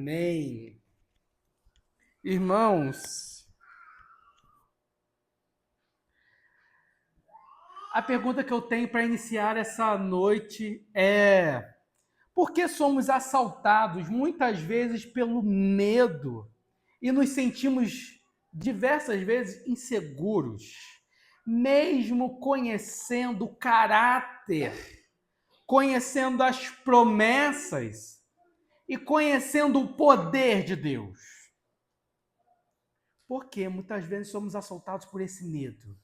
Amém. Irmãos, a pergunta que eu tenho para iniciar essa noite é: por que somos assaltados muitas vezes pelo medo e nos sentimos diversas vezes inseguros, mesmo conhecendo o caráter, conhecendo as promessas e conhecendo o poder de Deus? Porque muitas vezes somos assaltados por esse medo.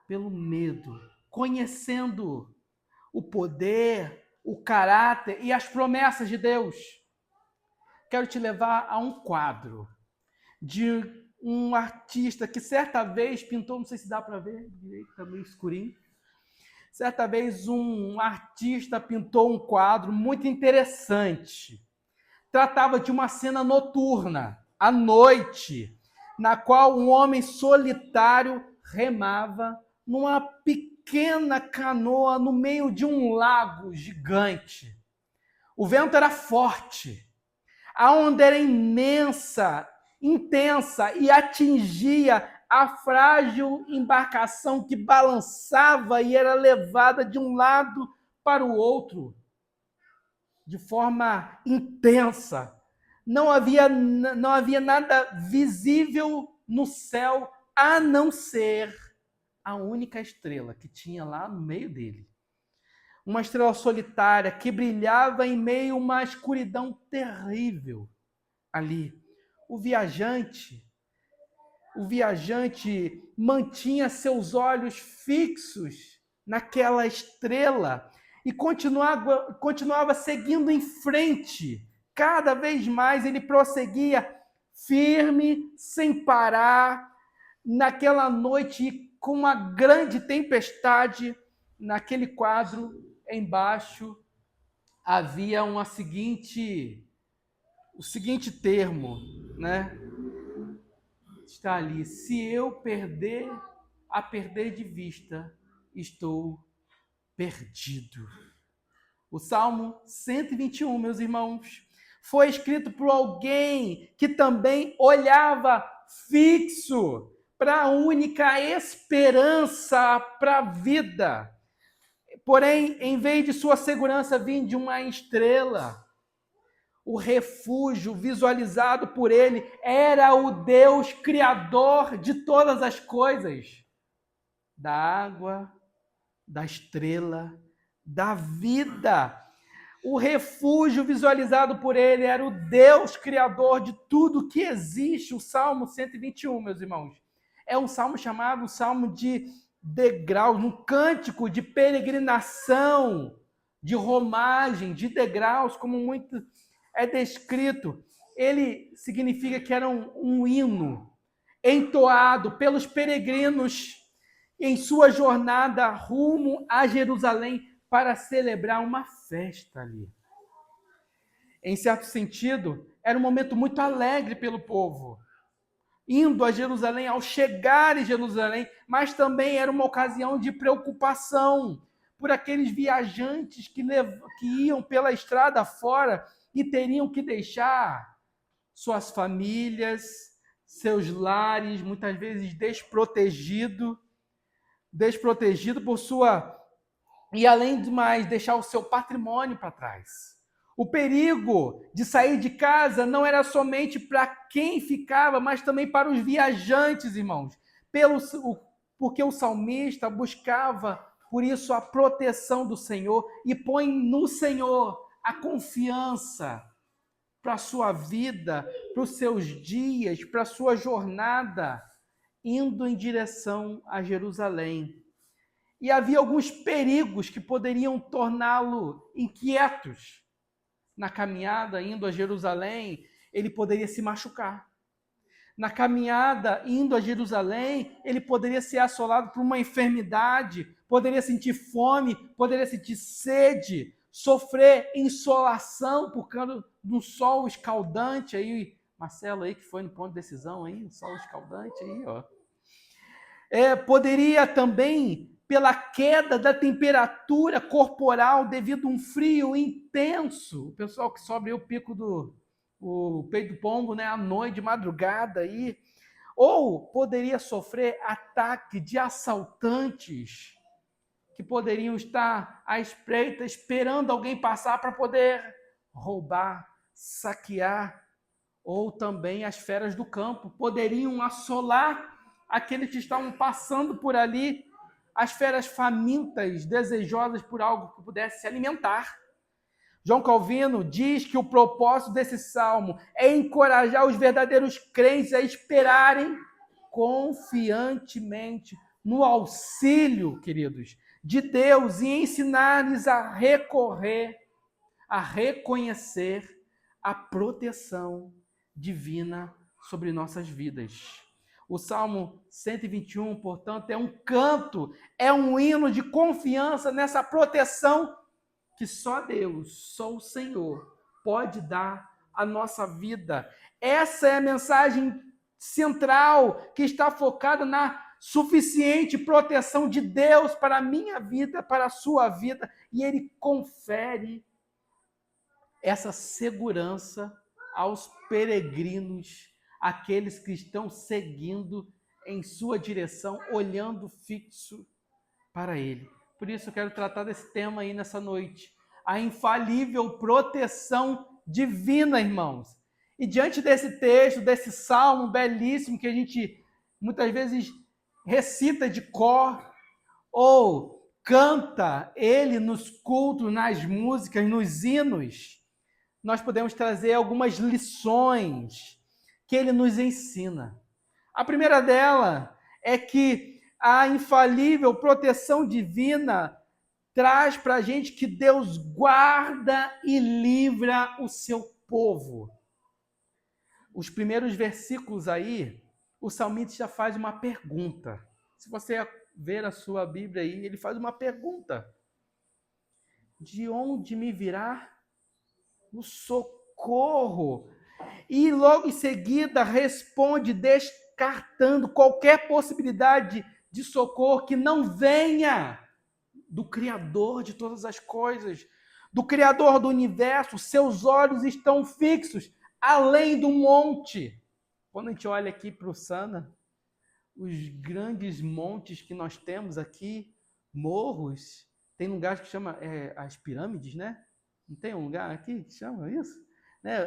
Pelo medo. Conhecendo o poder, o caráter e as promessas de Deus. Quero te levar a um quadro de um artista que certa vez pintou, não sei se dá para ver direito, tá meio escurinho. Certa vez um artista pintou um quadro muito interessante. Tratava de uma cena noturna, à noite, na qual um homem solitário remava numa pequena canoa no meio de um lago gigante. O vento era forte, a onda era imensa, intensa e atingia a frágil embarcação que balançava e era levada de um lado para o outro de forma intensa. Não havia nada visível no céu a não ser a única estrela que tinha lá no meio dele. Uma estrela solitária que brilhava em meio a uma escuridão terrível ali. O viajante mantinha seus olhos fixos naquela estrela e continuava seguindo em frente. Cada vez mais ele prosseguia firme, sem parar, naquela noite com uma grande tempestade. Naquele quadro, embaixo, havia o seguinte termo, né? Está ali: se eu perder de vista, estou perdido. O Salmo 121, meus irmãos, foi escrito por alguém que também olhava fixo para a única esperança para a vida. Porém, em vez de sua segurança vir de uma estrela, o refúgio visualizado por ele era o Deus criador de todas as coisas, da água, da estrela, da vida. O refúgio visualizado por ele era o Deus criador de tudo que existe. O Salmo 121, meus irmãos, é um salmo chamado Salmo de degraus, um cântico de peregrinação, de romagem, de degraus, como muito é descrito. Ele significa que era um hino entoado pelos peregrinos em sua jornada rumo a Jerusalém para celebrar uma festa ali. Em certo sentido, era um momento muito alegre pelo povo, indo a Jerusalém, ao chegar em Jerusalém, mas também era uma ocasião de preocupação por aqueles viajantes que iam pela estrada fora e teriam que deixar suas famílias, seus lares, muitas vezes desprotegido por sua... E além de mais, deixar o seu patrimônio para trás. O perigo de sair de casa não era somente para quem ficava, mas também para os viajantes, irmãos. Porque o salmista buscava, por isso, a proteção do Senhor e põe no Senhor a confiança para a sua vida, para os seus dias, para a sua jornada, indo em direção a Jerusalém. E havia alguns perigos que poderiam torná-lo inquietos. Na caminhada, indo a Jerusalém, ele poderia se machucar. Na caminhada, indo a Jerusalém, ele poderia ser assolado por uma enfermidade, poderia sentir fome, poderia sentir sede, sofrer insolação por causa do sol escaldante. Aí, Marcelo aí que foi no ponto de decisão, aí, o sol escaldante aí, ó. Poderia também pela queda da temperatura corporal devido a um frio intenso. O pessoal que sobe o pico o peito do pombo, né, à noite, de madrugada aí, ou poderia sofrer ataque de assaltantes que poderiam estar à espreita esperando alguém passar para poder roubar, saquear, ou também as feras do campo poderiam assolar aqueles que estavam passando por ali, as feras famintas, desejosas por algo que pudesse se alimentar. João Calvino diz que o propósito desse salmo é encorajar os verdadeiros crentes a esperarem confiantemente no auxílio, queridos, de Deus e ensinar-lhes a recorrer, a reconhecer a proteção divina sobre nossas vidas. O Salmo 121, portanto, é um canto, é um hino de confiança nessa proteção que só Deus, só o Senhor pode dar à nossa vida. Essa é a mensagem central que está focada na suficiente proteção de Deus para a minha vida, para a sua vida, e Ele confere essa segurança aos peregrinos, aqueles que estão seguindo em sua direção, olhando fixo para Ele. Por isso eu quero tratar desse tema aí nessa noite. A infalível proteção divina, irmãos. E diante desse texto, desse salmo belíssimo que a gente muitas vezes recita de cor, ou canta ele nos cultos, nas músicas, nos hinos, nós podemos trazer algumas lições que ele nos ensina. A primeira dela é que a infalível proteção divina traz para a gente que Deus guarda e livra o seu povo. Os primeiros versículos aí, o salmista já faz uma pergunta. Se você ver a sua Bíblia aí, ele faz uma pergunta. De onde me virá o socorro? E logo em seguida responde descartando qualquer possibilidade de socorro que não venha do Criador de todas as coisas, do Criador do universo. Seus olhos estão fixos além do monte. Quando a gente olha aqui para o Sana, os grandes montes que nós temos aqui, morros, tem lugares que chama as pirâmides, né? Não tem um lugar aqui que chama isso? Né?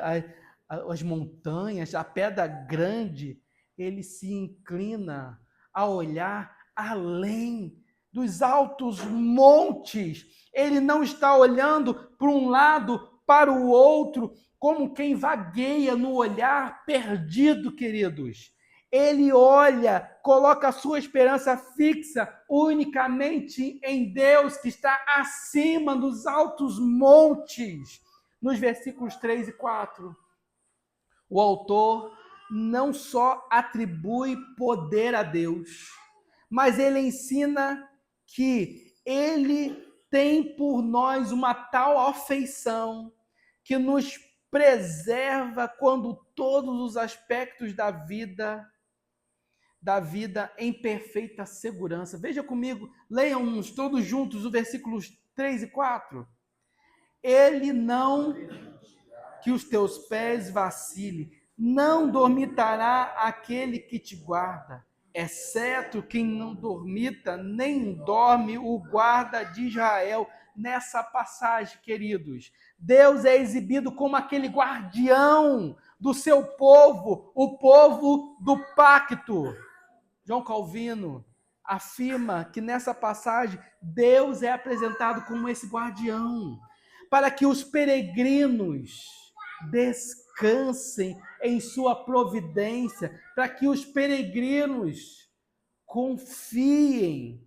As montanhas, a pedra grande, ele se inclina a olhar além dos altos montes. Ele não está olhando para um lado, para o outro, como quem vagueia no olhar perdido, queridos. Ele olha, coloca a sua esperança fixa unicamente em Deus, que está acima dos altos montes. Nos versículos 3 e 4, o autor não só atribui poder a Deus, mas ele ensina que ele tem por nós uma tal afeição que nos preserva quando todos os aspectos da vida em perfeita segurança. Veja comigo, leiam todos juntos os versículos 3 e 4. Ele não que os teus pés vacilem, não dormitará aquele que te guarda, exceto quem não dormita, nem dorme o guarda de Israel. Nessa passagem, queridos, Deus é exibido como aquele guardião do seu povo, o povo do pacto. João Calvino afirma que nessa passagem Deus é apresentado como esse guardião, para que os peregrinos descansem em sua providência, para que os peregrinos confiem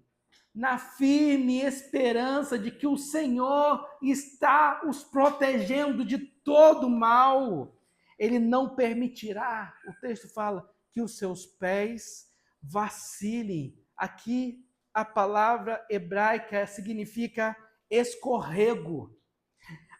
na firme esperança de que o Senhor está os protegendo de todo mal. Ele não permitirá, o texto fala, que os seus pés vacilem. Aqui a palavra hebraica significa escorrego.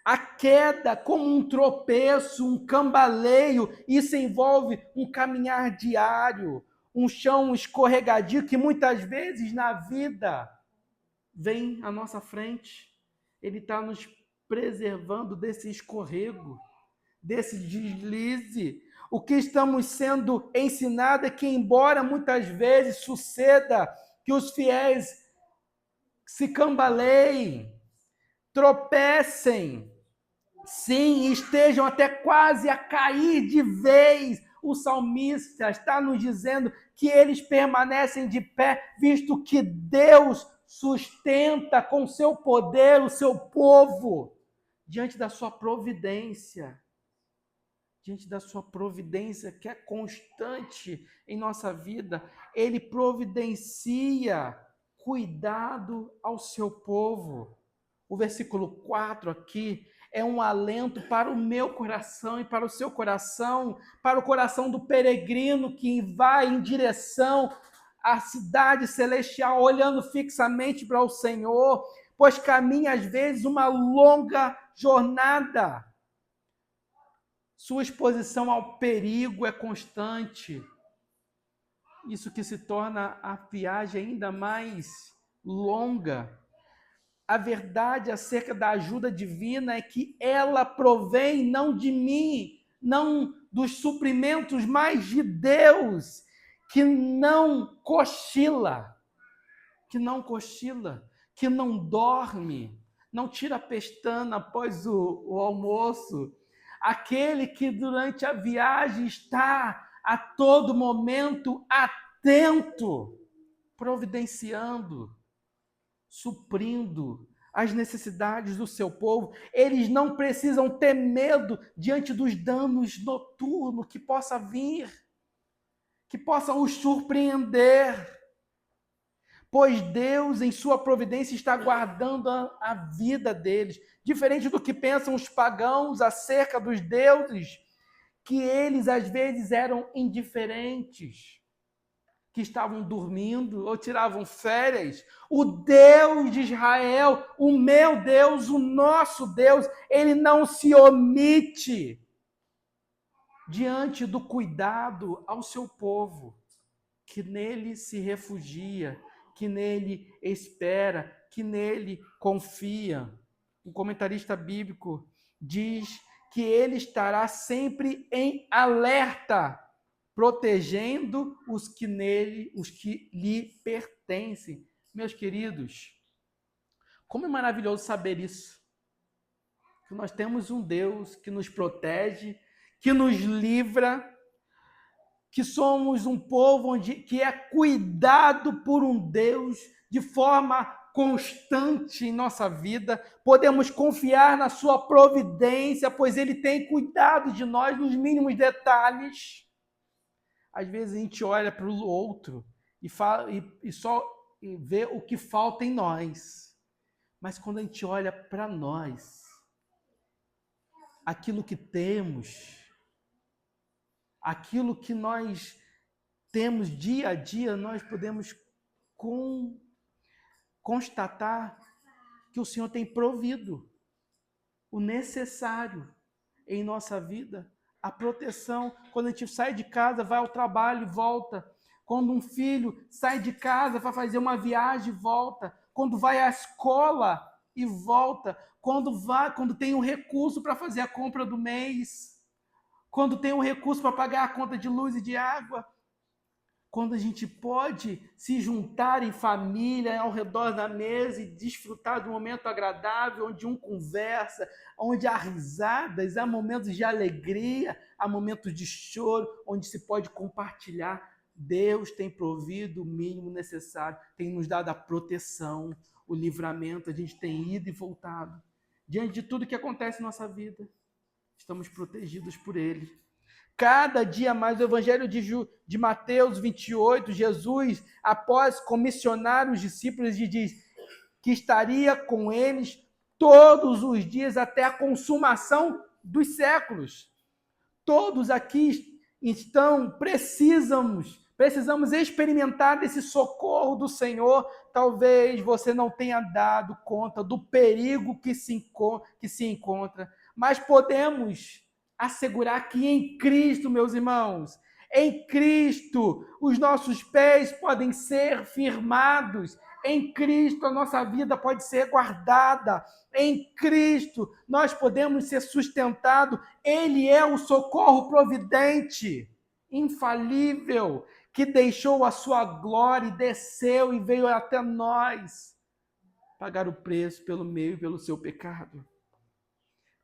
A queda como um tropeço, um cambaleio, isso envolve um caminhar diário, um chão escorregadio que muitas vezes na vida vem à nossa frente. Ele está nos preservando desse escorrego, desse deslize. O que estamos sendo ensinados é que, embora muitas vezes suceda que os fiéis se cambaleiem, tropecem, sim, estejam até quase a cair de vez, o salmista está nos dizendo que eles permanecem de pé, visto que Deus sustenta com seu poder o seu povo, diante da sua providência. Diante da sua providência, que é constante em nossa vida, ele providencia cuidado ao seu povo. O versículo 4 aqui é um alento para o meu coração e para o seu coração, para o coração do peregrino que vai em direção à cidade celestial, olhando fixamente para o Senhor, pois caminha às vezes uma longa jornada. Sua exposição ao perigo é constante. Isso que se torna a viagem ainda mais longa. A verdade acerca da ajuda divina é que ela provém não de mim, não dos suprimentos, mas de Deus, que não cochila, que não dorme, não tira a pestana após o almoço. Aquele que durante a viagem está a todo momento atento, providenciando, suprindo as necessidades do seu povo. Eles não precisam ter medo diante dos danos noturnos que possa vir, que possam os surpreender, pois Deus, em sua providência, está guardando a vida deles. Diferente do que pensam os pagãos acerca dos deuses, que eles às vezes eram indiferentes, que estavam dormindo ou tiravam férias. O Deus de Israel, o meu Deus, o nosso Deus, ele não se omite diante do cuidado ao seu povo, que nele se refugia, que nele espera, que nele confia. O comentarista bíblico diz que ele estará sempre em alerta, protegendo os que lhe pertencem. Meus queridos, como é maravilhoso saber isso. Que nós temos um Deus que nos protege, que nos livra, que somos um povo que é cuidado por um Deus de forma constante em nossa vida. Podemos confiar na sua providência, pois ele tem cuidado de nós nos mínimos detalhes. Às vezes a gente olha para o outro e só vê o que falta em nós. Mas quando a gente olha para nós, aquilo que temos, aquilo que nós temos dia a dia, nós podemos constatar que o Senhor tem provido o necessário em nossa vida. A proteção, quando a gente sai de casa, vai ao trabalho e volta. Quando um filho sai de casa para fazer uma viagem e volta. Quando vai à escola e volta. Quando tem um recurso para fazer a compra do mês. Quando tem um recurso para pagar a conta de luz e de água. Quando a gente pode se juntar em família, ao redor da mesa e desfrutar de um momento agradável, onde um conversa, onde há risadas, há momentos de alegria, há momentos de choro, onde se pode compartilhar. Deus tem provido o mínimo necessário, tem nos dado a proteção, o livramento, a gente tem ido e voltado. Diante de tudo que acontece em nossa vida, estamos protegidos por Ele. Cada dia mais, o Evangelho de Mateus 28, Jesus, após comissionar os discípulos, diz que estaria com eles todos os dias até a consumação dos séculos. Todos aqui precisamos experimentar desse socorro do Senhor. Talvez você não tenha dado conta do perigo que se encontra, mas podemos assegurar que em Cristo, meus irmãos, em Cristo, os nossos pés podem ser firmados. Em Cristo, a nossa vida pode ser guardada. Em Cristo, nós podemos ser sustentados. Ele é o socorro providente, infalível, que deixou a sua glória e desceu e veio até nós pagar o preço pelo meu e pelo seu pecado,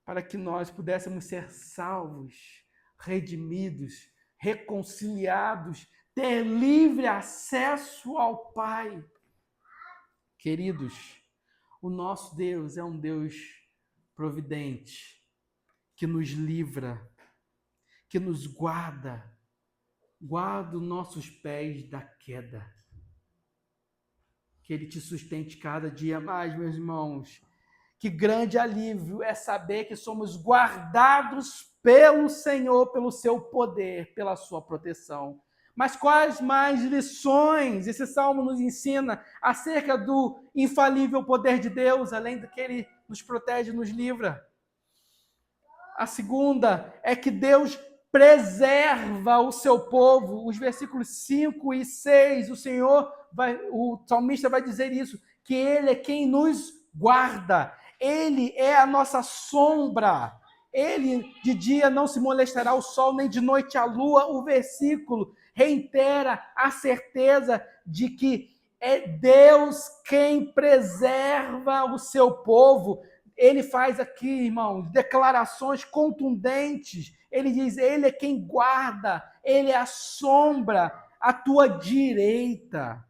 para que nós pudéssemos ser salvos, redimidos, reconciliados, ter livre acesso ao Pai. Queridos, o nosso Deus é um Deus providente, que nos livra, que nos guarda os nossos pés da queda. Que Ele te sustente cada dia mais, meus irmãos. Que grande alívio é saber que somos guardados pelo Senhor, pelo seu poder, pela sua proteção. Mas quais mais lições esse salmo nos ensina acerca do infalível poder de Deus, além do que Ele nos protege e nos livra? A segunda é que Deus preserva o seu povo. Os versículos 5 e 6, o salmista vai dizer isso, que Ele é quem nos guarda. Ele é a nossa sombra. Ele de dia não se molestará o sol, nem de noite a lua. O versículo reitera a certeza de que é Deus quem preserva o seu povo. Ele faz aqui, irmãos, declarações contundentes. Ele diz, Ele é quem guarda, Ele é a sombra à tua direita.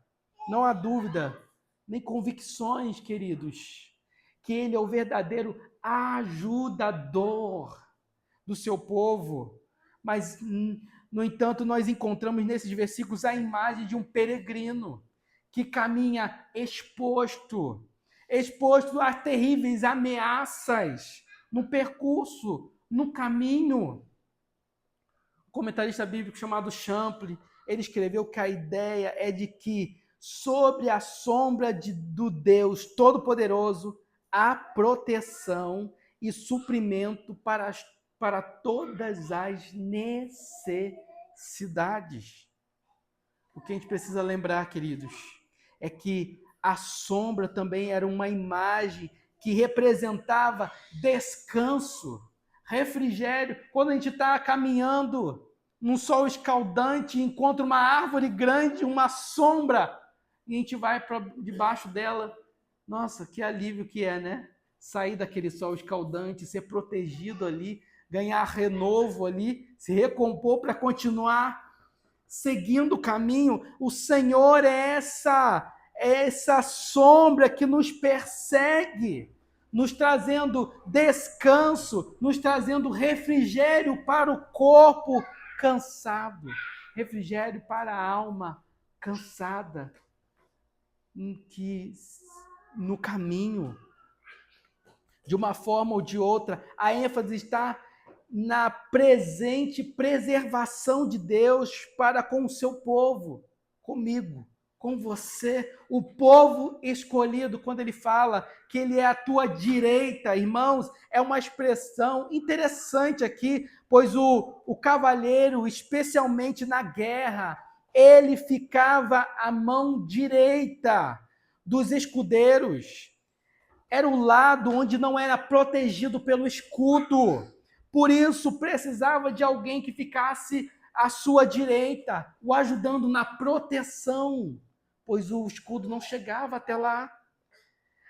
Não há dúvida, nem convicções, queridos, que Ele é o verdadeiro ajudador do seu povo. Mas, no entanto, nós encontramos nesses versículos a imagem de um peregrino que caminha exposto a terríveis ameaças no percurso, no caminho. Um comentarista bíblico chamado Champlin, ele escreveu que a ideia é de que sobre a sombra do Deus Todo-Poderoso há proteção e suprimento para todas as necessidades. O que a gente precisa lembrar, queridos, é que a sombra também era uma imagem que representava descanso, refrigério. Quando a gente está caminhando num sol escaldante, encontra uma árvore grande, uma sombra, e a gente vai para debaixo dela. Nossa, que alívio que é, né? Sair daquele sol escaldante, ser protegido ali, ganhar renovo ali, se recompor para continuar seguindo o caminho. O Senhor é essa sombra que nos persegue, nos trazendo descanso, nos trazendo refrigério para o corpo cansado, refrigério para a alma cansada, que no caminho, de uma forma ou de outra, a ênfase está na presente preservação de Deus para com o seu povo, comigo, com você, o povo escolhido. Quando ele fala que ele é a tua direita, irmãos, é uma expressão interessante aqui, pois o cavaleiro, especialmente na guerra, ele ficava à mão direita dos escudeiros. Era o lado onde não era protegido pelo escudo. Por isso, precisava de alguém que ficasse à sua direita, o ajudando na proteção, pois o escudo não chegava até lá.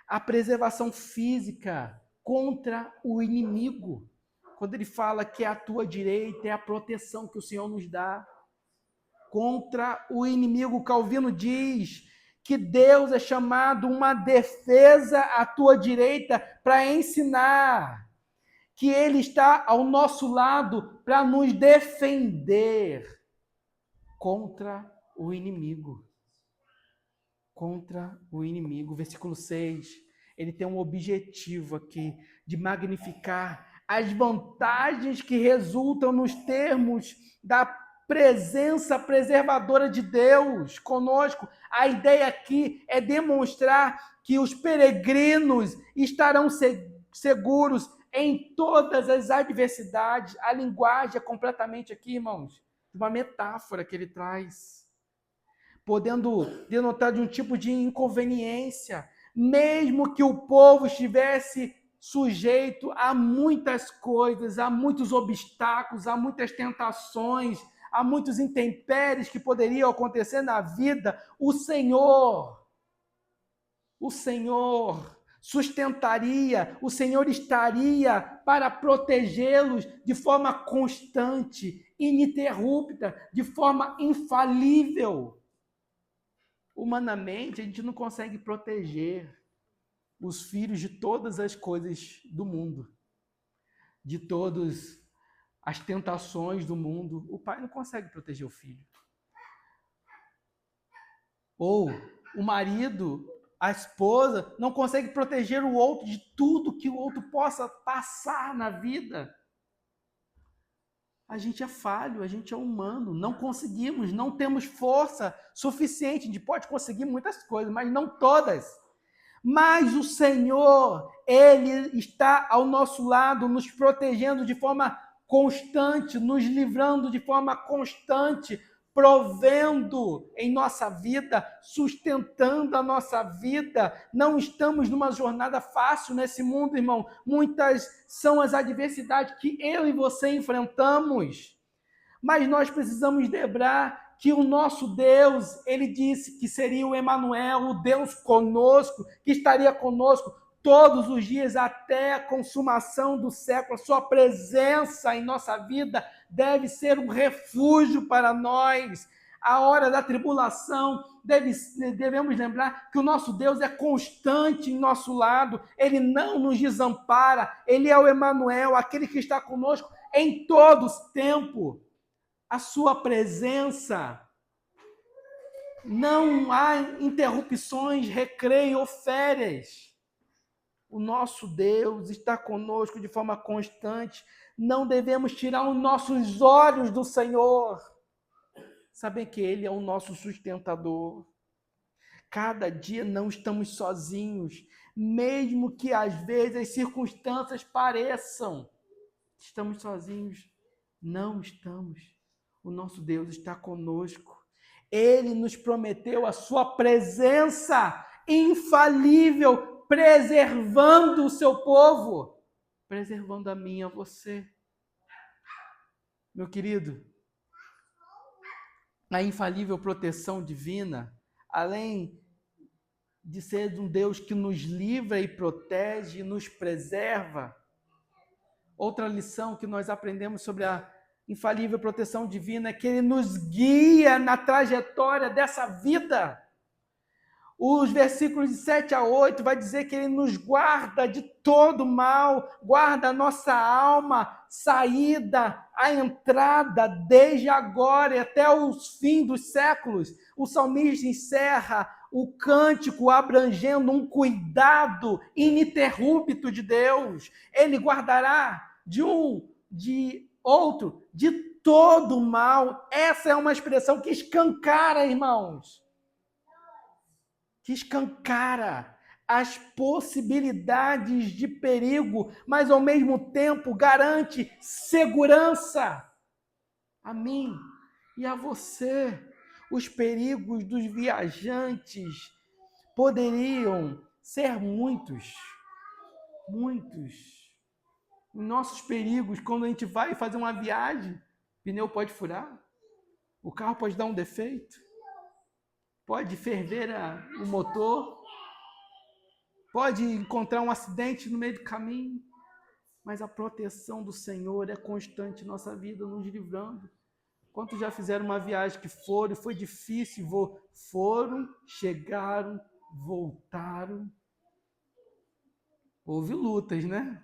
A preservação física contra o inimigo. Quando ele fala que é a tua direita, é a proteção que o Senhor nos dá. Contra o inimigo, Calvino diz que Deus é chamado uma defesa à tua direita para ensinar que Ele está ao nosso lado para nos defender contra o inimigo. Contra o inimigo. Versículo 6, ele tem um objetivo aqui de magnificar as vantagens que resultam nos termos da presença preservadora de Deus conosco. A ideia aqui é demonstrar que os peregrinos estarão seguros em todas as adversidades. A linguagem é completamente aqui, irmãos, uma metáfora que ele traz. podendo denotar de um tipo de inconveniência, mesmo que o povo estivesse sujeito a muitas coisas, a muitos obstáculos, a muitas tentações, a muitos intempéries que poderiam acontecer na vida, o Senhor sustentaria, o Senhor estaria para protegê-los de forma constante, ininterrupta, de forma infalível. Humanamente, a gente não consegue proteger os filhos de todas as coisas do mundo, de todas as tentações do mundo. O pai não consegue proteger o filho. Ou o marido, a esposa, não consegue proteger o outro de tudo que o outro possa passar na vida. A gente é falho, a gente é humano, não conseguimos, não temos força suficiente. A gente pode conseguir muitas coisas, mas não todas. Mas o Senhor, Ele está ao nosso lado, nos protegendo de forma constante, nos livrando de forma constante, provendo em nossa vida, sustentando a nossa vida. Não estamos numa jornada fácil nesse mundo, irmão. Muitas são as adversidades que eu e você enfrentamos. Mas nós precisamos lembrar que o nosso Deus, ele disse que seria o Emanuel, o Deus conosco, que estaria conosco todos os dias até a consumação do século. A sua presença em nossa vida deve ser um refúgio para nós. A hora da tribulação, devemos lembrar que o nosso Deus é constante em nosso lado, ele não nos desampara, ele é o Emanuel, aquele que está conosco em todos os tempos. A sua presença, não há interrupções, recreio ou férias. O nosso Deus está conosco de forma constante. Não devemos tirar os nossos olhos do Senhor. Saber que Ele é o nosso sustentador. Cada dia não estamos sozinhos, mesmo que às vezes as circunstâncias pareçam que estamos sozinhos. Não estamos. O nosso Deus está conosco. Ele nos prometeu a sua presença infalível, preservando o seu povo, preservando a mim e a você. Meu querido, a infalível proteção divina, além de ser um Deus que nos livra e protege, nos preserva, outra lição que nós aprendemos sobre a infalível proteção divina é que Ele nos guia na trajetória dessa vida. Os versículos de 7 a 8 vai dizer que Ele nos guarda de todo mal, guarda a nossa alma, saída, a entrada, desde agora e até os fins dos séculos. O salmista encerra o cântico abrangendo um cuidado ininterrupto de Deus. Ele guardará de outro, de todo mal. Essa é uma expressão que escancara, irmãos, que escancara as possibilidades de perigo, mas ao mesmo tempo garante segurança a mim e a você. Os perigos dos viajantes poderiam ser muitos. Nossos perigos, quando a gente vai fazer uma viagem, o pneu pode furar, o carro pode dar um defeito, pode ferver o motor, pode encontrar um acidente no meio do caminho, mas a proteção do Senhor é constante em nossa vida, nos livrando. Quantos já fizeram uma viagem que foi difícil, foram, chegaram, voltaram. Houve lutas, né?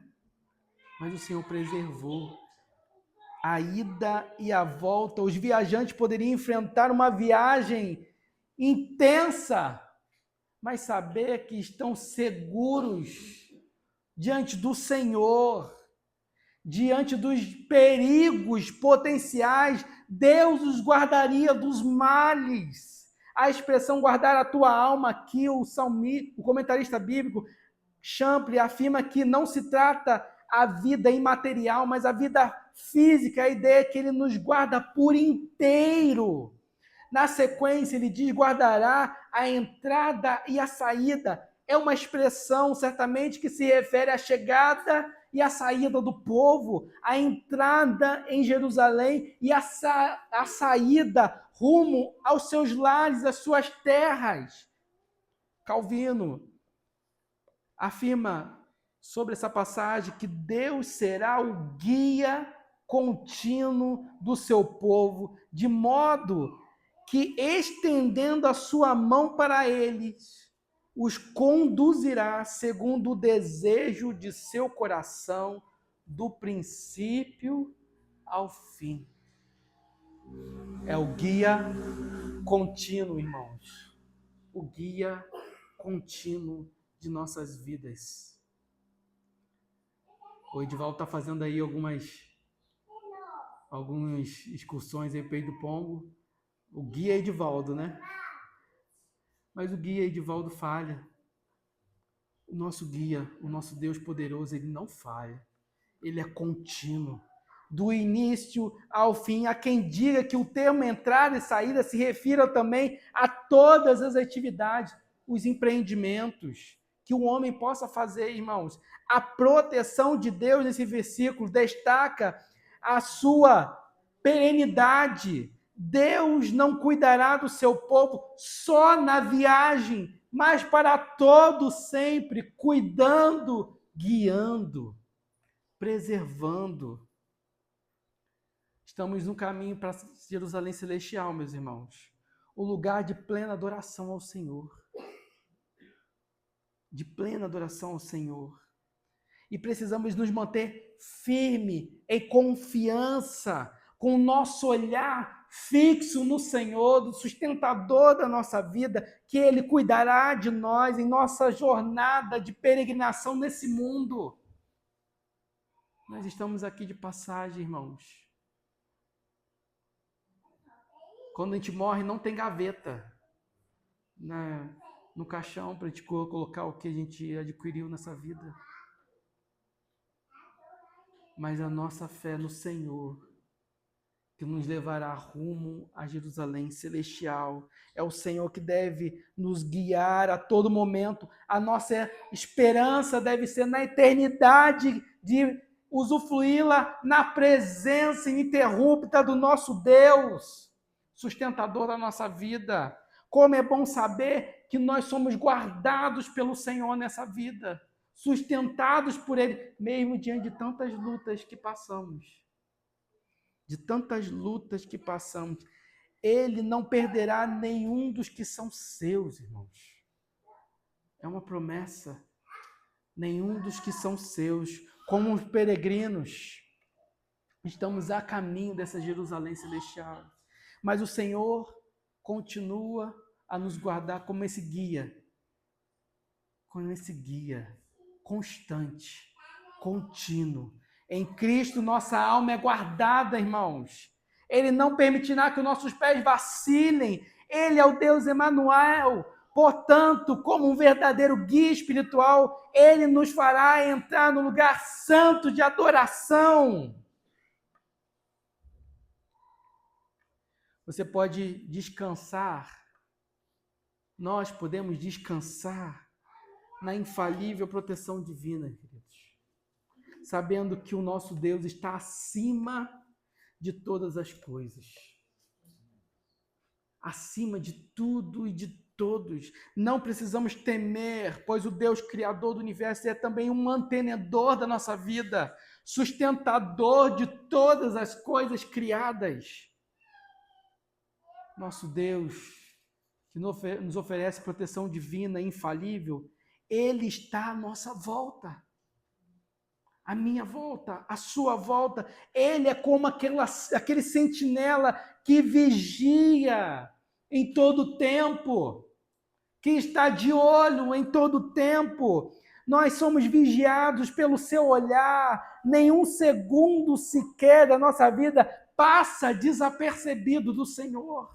Mas o Senhor preservou. A ida e a volta, os viajantes poderiam enfrentar uma viagem intensa, mas saber que estão seguros diante do Senhor, diante dos perigos potenciais, Deus os guardaria dos males. A expressão guardar a tua alma aqui, o comentarista bíblico Champlin afirma que não se trata a vida imaterial, mas a vida física, a ideia é que ele nos guarda por inteiro. Na sequência, ele diz: guardará a entrada e a saída. É uma expressão, certamente, que se refere à chegada e à saída do povo, a entrada em Jerusalém e a saída rumo aos seus lares, às suas terras. Calvino afirma sobre essa passagem que Deus será o guia contínuo do seu povo, de modo que, estendendo a sua mão para eles, os conduzirá segundo o desejo de seu coração, do princípio ao fim. É o guia contínuo, irmãos. O guia contínuo de nossas vidas. O Edivaldo está fazendo aí algumas excursões aí para ir do Pombo. O guia Edivaldo, né? Mas o guia Edivaldo falha. O nosso guia, o nosso Deus poderoso, ele não falha. Ele é contínuo. Do início ao fim. Há quem diga que o termo entrada e saída se refira também a todas as atividades, os empreendimentos que o homem possa fazer, irmãos. A proteção de Deus nesse versículo destaca a sua perenidade. Deus não cuidará do seu povo só na viagem, mas para todo sempre, cuidando, guiando, preservando. Estamos no caminho para Jerusalém Celestial, meus irmãos. O lugar de plena adoração ao Senhor. De plena adoração ao Senhor. E precisamos nos manter firme, em confiança, com o nosso olhar fixo no Senhor, do sustentador da nossa vida, que Ele cuidará de nós em nossa jornada de peregrinação nesse mundo. Nós estamos aqui de passagem, irmãos. Quando a gente morre, não tem gaveta no caixão para a gente colocar o que a gente adquiriu nessa vida. Mas a nossa fé no Senhor, que nos levará rumo a Jerusalém Celestial. É o Senhor que deve nos guiar a todo momento. A nossa esperança deve ser na eternidade, de usufruí-la na presença ininterrupta do nosso Deus, sustentador da nossa vida. Como é bom saber que nós somos guardados pelo Senhor nessa vida, sustentados por Ele, mesmo diante de tantas lutas que passamos. De tantas lutas que passamos. Ele não perderá nenhum dos que são seus, irmãos. É uma promessa. Nenhum dos que são seus. Como os peregrinos, estamos a caminho dessa Jerusalém Celestial. Mas o Senhor continua a nos guardar como esse guia. Como esse guia constante, contínuo. Em Cristo, nossa alma é guardada, irmãos. Ele não permitirá que os nossos pés vacilem. Ele é o Deus Emanuel. Portanto, como um verdadeiro guia espiritual, Ele nos fará entrar no lugar santo de adoração. Você pode descansar. Nós podemos descansar na infalível proteção divina, queridos, sabendo que o nosso Deus está acima de todas as coisas, acima de tudo e de todos. Não precisamos temer, pois o Deus criador do universo é também um mantenedor da nossa vida, sustentador de todas as coisas criadas. Nosso Deus, que nos oferece proteção divina infalível, Ele está à nossa volta. A minha volta, a sua volta. Ele é como aquele sentinela que vigia em todo tempo, que está de olho em todo tempo. Nós somos vigiados pelo seu olhar. Nenhum segundo sequer da nossa vida passa desapercebido do Senhor.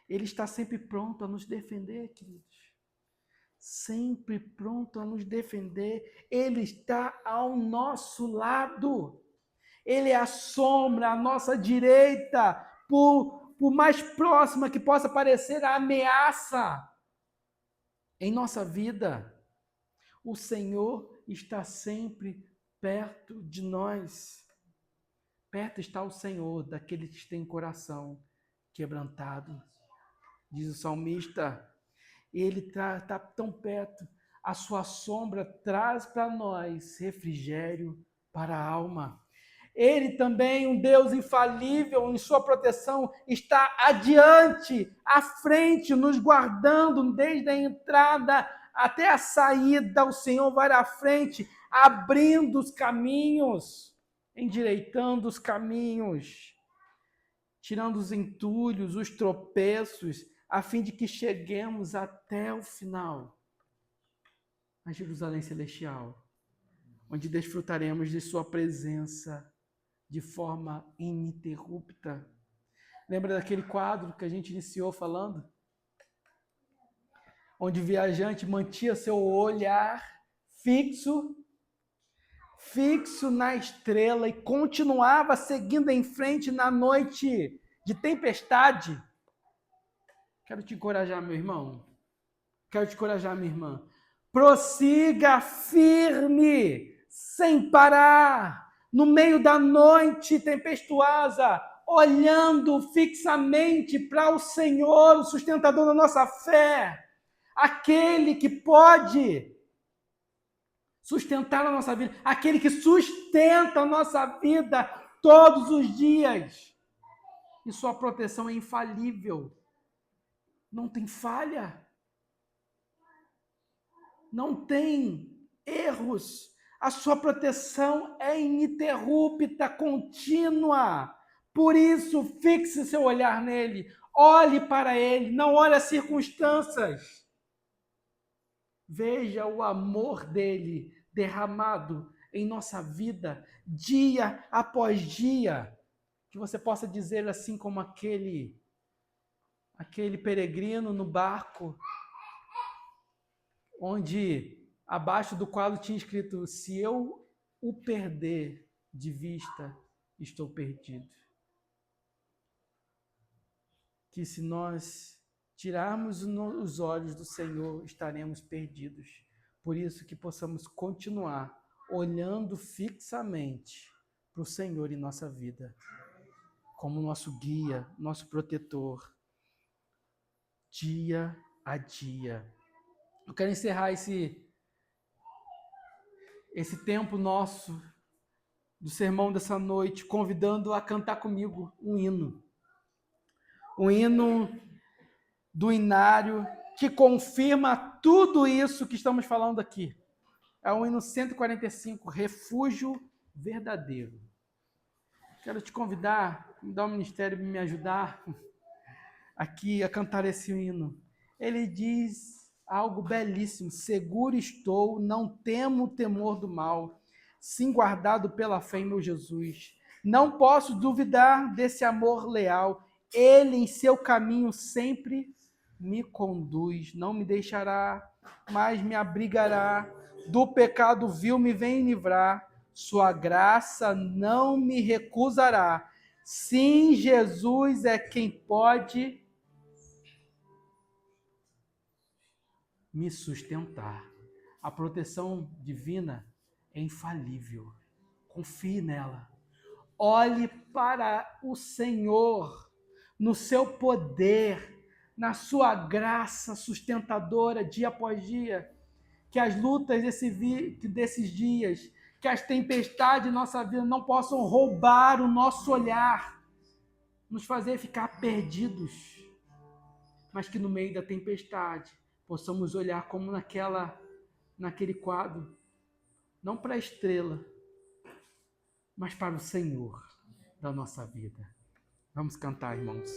Ele está sempre pronto a nos defender, queridos. Sempre pronto a nos defender. Ele está ao nosso lado. Ele é a sombra à nossa direita, por por mais próxima que possa parecer a ameaça em nossa vida, o Senhor está sempre perto de nós. Perto está o Senhor daqueles que têm coração quebrantado. Diz o salmista, ele está tão perto, a sua sombra traz para nós refrigério para a alma. Ele também, um Deus infalível em sua proteção, está adiante, à frente, nos guardando desde a entrada até a saída. O Senhor vai à frente, abrindo os caminhos, endireitando os caminhos, tirando os entulhos, os tropeços, a fim de que cheguemos até o final, a Jerusalém Celestial, onde desfrutaremos de sua presença de forma ininterrupta. Lembra daquele quadro que a gente iniciou falando? Onde o viajante mantinha seu olhar fixo na estrela e continuava seguindo em frente na noite de tempestade. Quero te encorajar, meu irmão. Quero te encorajar, minha irmã. Prossiga firme, sem parar, no meio da noite tempestuosa, olhando fixamente para o Senhor, o sustentador da nossa fé, aquele que pode sustentar a nossa vida, aquele que sustenta a nossa vida todos os dias. E sua proteção é infalível. Não tem falha. Não tem erros. A sua proteção é ininterrupta, contínua. Por isso, fixe seu olhar nele. Olhe para ele, não olhe as circunstâncias. Veja o amor dele derramado em nossa vida, dia após dia. Que você possa dizer assim como aquele peregrino no barco, onde abaixo do quadro tinha escrito: se eu o perder de vista, estou perdido. Que se nós tirarmos os olhos do Senhor, estaremos perdidos. Por isso que possamos continuar olhando fixamente para o Senhor em nossa vida, como nosso guia, nosso protetor, dia a dia. Eu quero encerrar esse tempo nosso do sermão dessa noite, convidando a cantar comigo um hino. Um hino do Inário que confirma tudo isso que estamos falando aqui. É o hino 145, Refúgio Verdadeiro. Quero te convidar, me dar um ministério para me ajudar aqui a cantar esse hino. Ele diz algo belíssimo: seguro estou, não temo o temor do mal, sim guardado pela fé em meu Jesus. Não posso duvidar desse amor leal, ele em seu caminho sempre me conduz, não me deixará, mas me abrigará, do pecado vil me vem livrar, sua graça não me recusará. Sim, Jesus é quem pode me sustentar. A proteção divina é infalível. Confie nela. Olhe para o Senhor, no seu poder, na sua graça sustentadora dia após dia. Que as lutas desses dias, que as tempestades de nossa vida não possam roubar o nosso olhar, nos fazer ficar perdidos, mas que no meio da tempestade possamos olhar como naquele quadro, não para a estrela, mas para o Senhor da nossa vida. Vamos cantar, irmãos.